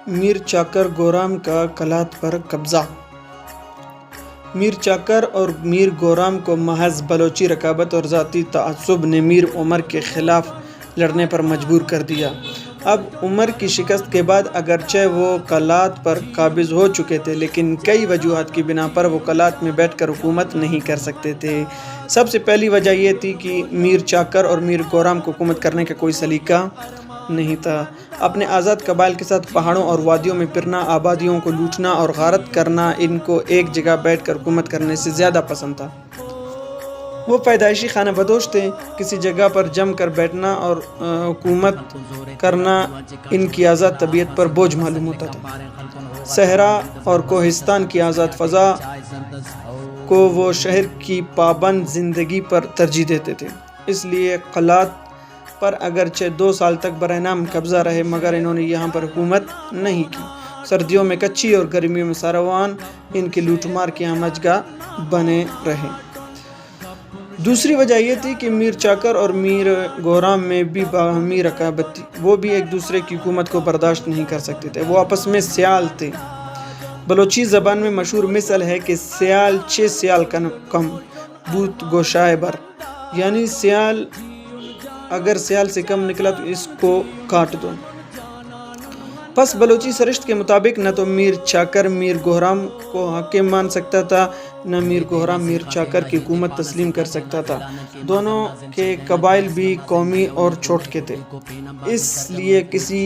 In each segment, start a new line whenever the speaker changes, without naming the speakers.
میر چاکر گورام کا کلات پر قبضہ۔ میر چاکر اور میر گورام کو محض بلوچی رقابت اور ذاتی تعصب نے میر عمر کے خلاف لڑنے پر مجبور کر دیا۔ اب عمر کی شکست کے بعد اگرچہ وہ کلات پر قابض ہو چکے تھے، لیکن کئی وجوہات کی بنا پر وہ کلات میں بیٹھ کر حکومت نہیں کر سکتے تھے۔ سب سے پہلی وجہ یہ تھی کہ میر چاکر اور میر گورام کو حکومت کرنے کا کوئی سلیقہ نہیں تھا۔ اپنے آزاد قبائل کے ساتھ پہاڑوں اور وادیوں میں پھرنا، آبادیوں کو لوٹنا اور غارت کرنا ان کو ایک جگہ بیٹھ کر حکومت کرنے سے زیادہ پسند تھا۔ وہ پیدائشی خانہ بدوش تھے۔ کسی جگہ پر جم کر بیٹھنا اور حکومت کرنا ان کی آزاد طبیعت پر بوجھ معلوم ہوتا تھا۔ صحرا اور کوہستان کی آزاد فضا کو وہ شہر کی پابند زندگی پر ترجیح دیتے تھے۔ اس لیے قلات پر اگرچہ 2 سال تک برائے نام قبضہ رہے، مگر انہوں نے یہاں پر حکومت نہیں کی۔ سردیوں میں کچی اور گرمیوں میں ساروان ان کی لوٹ مار کی آمجگاہ بنے رہے۔ دوسری وجہ یہ تھی کہ میر چاکر اور میر گورام میں بھی باہمی رقابت تھی۔ وہ بھی ایک دوسرے کی حکومت کو برداشت نہیں کر سکتے تھے۔ وہ آپس میں سیال تھے۔ بلوچی زبان میں مشہور مثل ہے کہ سیال 6 سیال کم بوت گوشائے بر، یعنی سیال اگر سیال سے کم نکلا تو اس کو کاٹ دو۔ پس بلوچی سرشت کے مطابق نہ تو میر چاکر میر گورام کو حاکم مان سکتا تھا، نہ میر گورام میر چاکر کی حکومت تسلیم کر سکتا تھا۔ دونوں کے قبائل بھی قومی اور چھوٹ کے تھے، اس لیے کسی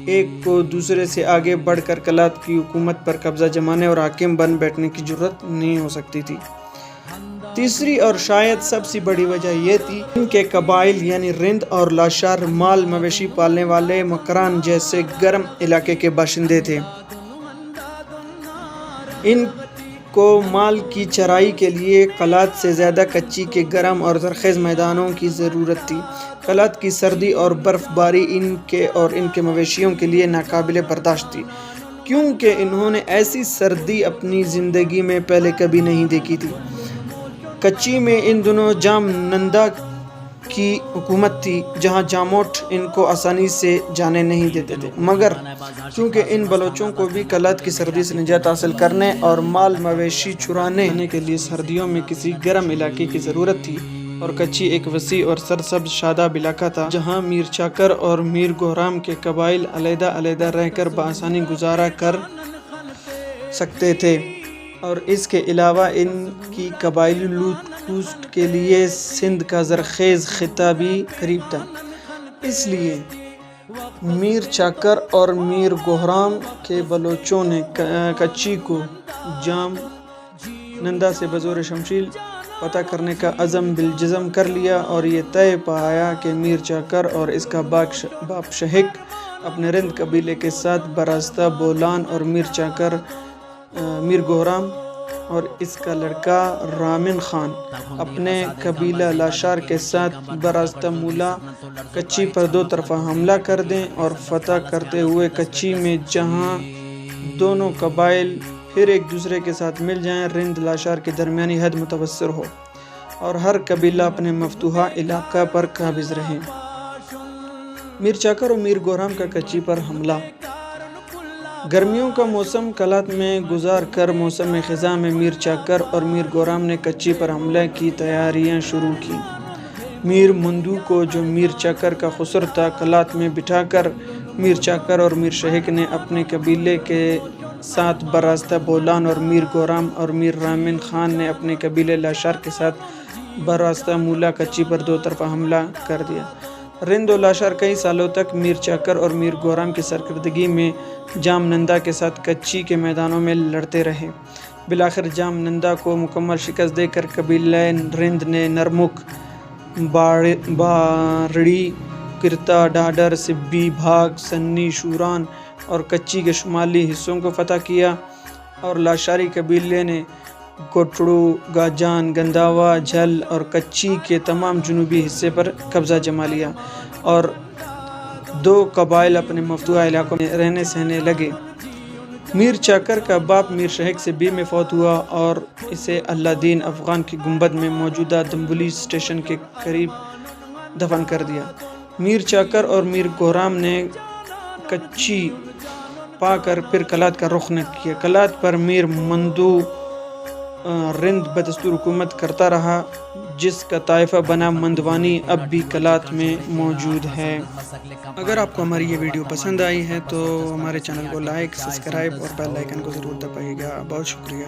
ایک کو دوسرے سے آگے بڑھ کر کلات کی حکومت پر قبضہ جمانے اور حاکم بن بیٹھنے کی جرات نہیں ہو سکتی تھی۔ تیسری اور شاید سب سے بڑی وجہ یہ تھی کہ ان کے قبائل یعنی رند اور لاشار مال مویشی پالنے والے مکران جیسے گرم علاقے کے باشندے تھے۔ ان کو مال کی چرائی کے لیے قلات سے زیادہ کچی کے گرم اور زرخیز میدانوں کی ضرورت تھی۔ قلات کی سردی اور برف باری ان کے اور ان کے مویشیوں کے لیے ناقابل برداشت تھی، کیونکہ انہوں نے ایسی سردی اپنی زندگی میں پہلے کبھی نہیں دیکھی تھی۔ کچی میں ان دنوں جام نندا کی حکومت تھی، جہاں جاموٹ ان کو آسانی سے جانے نہیں دیتے تھے، مگر کیونکہ ان بلوچوں کو بھی کلات کی سردی سے نجات حاصل کرنے اور مال مویشی چرانے کے لیے سردیوں میں کسی گرم علاقے کی ضرورت تھی، اور کچی ایک وسیع اور سرسبز شاداب علاقہ تھا جہاں میر چاکر اور میر گورام کے قبائل علیحدہ علیحدہ رہ کر بآسانی گزارا کر سکتے تھے، اور اس کے علاوہ ان کی قبائلی لوٹ کھسوٹ کے لیے سندھ کا زرخیز خطہ بھی قریب تھا۔ اس لیے میر چاکر اور میر گورام کے بلوچوں نے کچی کو جام نندا سے بزور شمشیر فتح کرنے کا عزم بالجزم کر لیا، اور یہ طے پایا کہ میر چاکر اور اس کا باپ شہک اپنے رند قبیلے کے ساتھ براستہ بولان اور میر گورام اور اس کا لڑکا رامن خان اپنے قبیلہ لاشار کے ساتھ براستہ مولا کچی پر 2 طرفہ حملہ کر دیں، اور فتح کرتے ہوئے کچی میں جہاں دونوں قبائل پھر ایک دوسرے کے ساتھ مل جائیں، رند لاشار کے درمیانی حد متوسر ہو اور ہر قبیلہ اپنے مفتوحہ علاقہ پر قابض رہے۔ میر چاکر اور میر گورام کا کچی پر حملہ۔ گرمیوں کا موسم کلات میں گزار کر موسم خزاں میں میر چاکر اور میر گورام نے کچی پر حملے کی تیاریاں شروع کی۔ میر مندو کو، جو میر چاکر کا خسر تھا، کلات میں بٹھا کر میر چاکر اور میر شہک نے اپنے قبیلے کے ساتھ براستہ بولان، اور میر گورام اور میر رامن خان نے اپنے قبیلے لاشار کے ساتھ براستہ مولا کچی پر 2 طرفہ حملہ کر دیا۔ رند و لاشار کئی سالوں تک میر چاکر اور میر گورام کی سرکردگی میں جام نندا کے ساتھ کچی کے میدانوں میں لڑتے رہے۔ بالآخر جام نندا کو مکمل شکست دے کر قبیلہ رند نے نرمک، باڑی، کرتا، ڈاڈر، سبی، بھاگ، سنی، شوران اور کچی کے شمالی حصوں کو فتح کیا، اور لاشاری قبیلے نے گوٹڑو، گاجان، گنداوا، جھل اور کچی کے تمام جنوبی حصے پر قبضہ جما لیا، اور 2 قبائل اپنے مفتوحہ علاقوں میں رہنے سہنے لگے۔ میر چاکر کا باپ میر شہک سے میں فوت ہوا اور اسے اللہ دین افغان کی گنبد میں موجودہ دمبولی اسٹیشن کے قریب دفن کر دیا۔ میر چاکر اور میر گورام نے کچی پا کر پھر کلات کا رخ نہ کیا۔ کلات پر میر مندو رند بدستور حکومت کرتا رہا، جس کا طائفہ بنا مندوانی اب بھی کلات میں موجود ہے۔ اگر آپ کو ہماری یہ ویڈیو پسند آئی ہے تو ہمارے چینل کو لائک، سبسکرائب اور بیل آئیکن کو ضرور دبائیے گا۔ بہت شکریہ۔